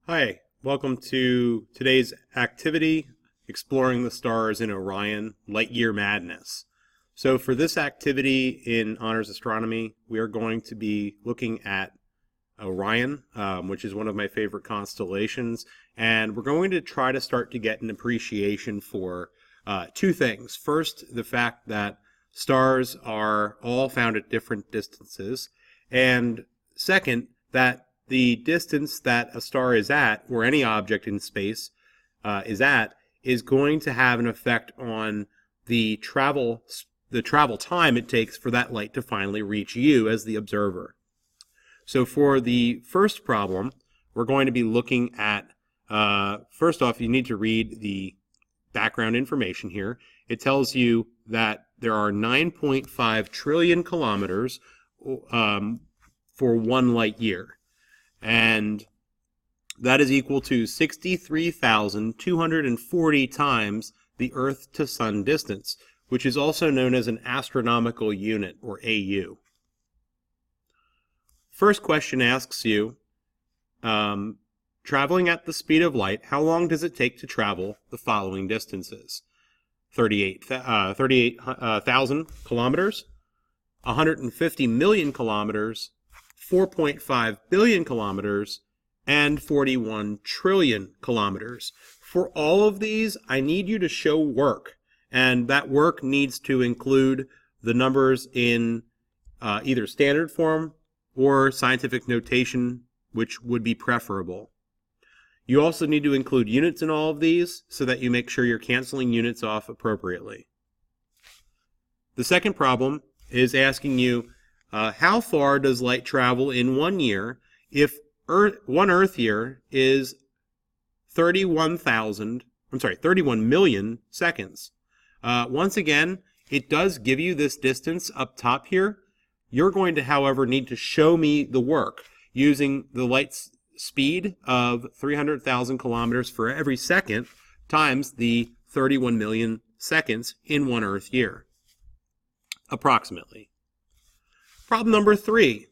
Hi, welcome to today's activity, exploring the stars in Orion, Light Year Madness. So for this activity in Honors Astronomy, we are going to be looking at Orion, which is one of my favorite constellations, and we're going to try to start to get an appreciation for two things. First, the fact that stars are all found at different distances, and second, that the distance that a star is at, or any object in space is going to have an effect on the travel time it takes for that light to finally reach you as the observer. So for the first problem, we're going to be looking at, first off, you need to read the background information here. It tells you that there are 9.5 trillion kilometers for 1 light year. And that is equal to 63,240 times the Earth to Sun distance, which is also known as an astronomical unit, or AU. First question asks you, traveling at the speed of light, how long does it take to travel the following distances? 38,000 kilometers, 150 million kilometers, 4.5 billion kilometers, and 41 trillion kilometers. For all of these, I need you to show work, and that work needs to include the numbers in either standard form or scientific notation, which would be preferable. You also need to include units in all of these so that you make sure you're canceling units off appropriately. The second problem is asking you, how far does light travel in 1 year if one Earth year is 31 million seconds? Once again, it does give you this distance up top here. You're going to, however, need to show me the work using the light's speed of 300,000 kilometers for every second times the 31 million seconds in 1 Earth year, approximately. Problem number 3.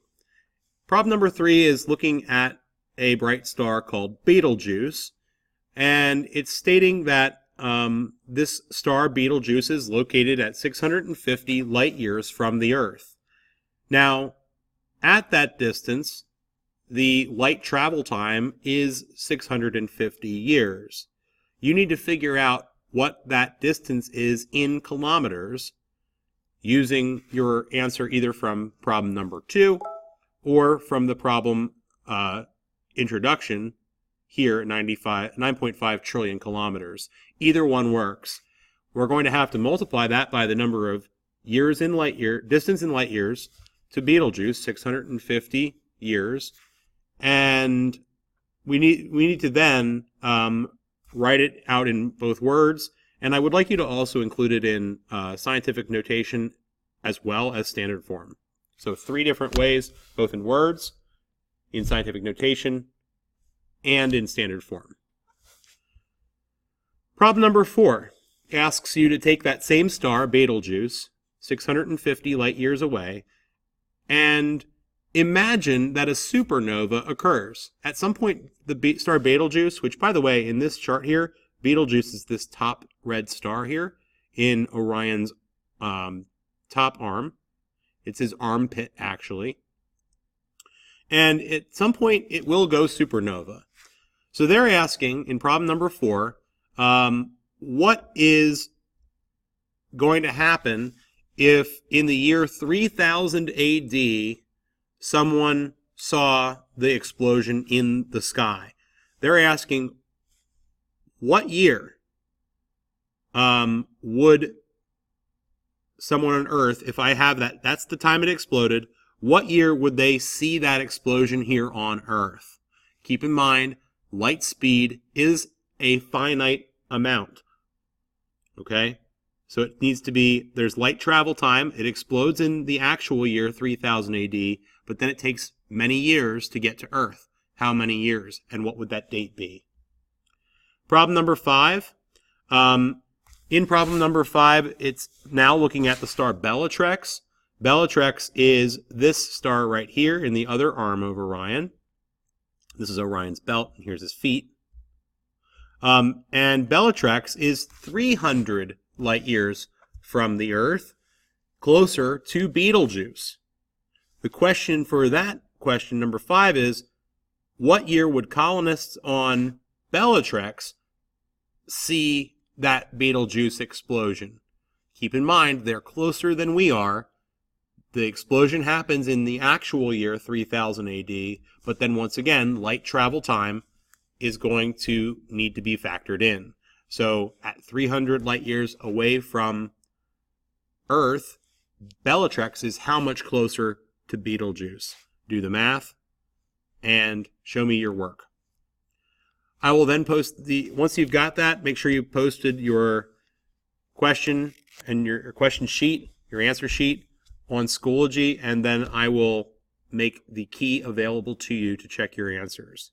Problem number 3 is looking at a bright star called Betelgeuse, and it's stating that this star Betelgeuse is located at 650 light years from the Earth. Now, at that distance, the light travel time is 650 years. You need to figure out what that distance is in kilometers, using your answer either from problem number 2 or from the problem introduction here, 9.5 trillion kilometers. Either one works. We're going to have to multiply that by the number of years in light year, distance in light years to Betelgeuse, 650 years, and we need to then write it out in both words. And I would like you to also include it in scientific notation as well as standard form. So 3 different ways, both in words, in scientific notation, and in standard form. Problem number 4 asks you to take that same star, Betelgeuse, 650 light years away, and imagine that a supernova occurs. At some point, the star Betelgeuse, which, by the way, in this chart here, Betelgeuse is this top red star here in Orion's top arm. It's his armpit, actually. And at some point, it will go supernova. So they're asking, in problem number 4, what is going to happen if in the year 3000 AD, someone saw the explosion in the sky? They're asking, what year would someone on Earth, if I have that's the time it exploded, what year would they see that explosion here on Earth? Keep in mind, light speed is a finite amount. Okay? So it needs to be, there's light travel time. It explodes in the actual year 3000 AD, but then it takes many years to get to Earth. How many years? And what would that date be? Problem number 5. In problem number 5, it's now looking at the star Bellatrix. Bellatrix is this star right here in the other arm of Orion. This is Orion's belt, and here's his feet. And Bellatrix is 300 light years from the Earth, closer to Betelgeuse. The question for that question, number 5, is what year would colonists on Bellatrix see that Betelgeuse explosion? Keep in mind, they're closer than we are. The explosion happens in the actual year 3000 AD, but then once again, light travel time is going to need to be factored in. So at 300 light years away from Earth, Bellatrix is how much closer to Betelgeuse? Do the math and show me your work. I will then post once you've got that, make sure you posted your question and your question sheet, your answer sheet on Schoology, and then I will make the key available to you to check your answers.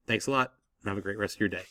Thanks a lot, and have a great rest of your day.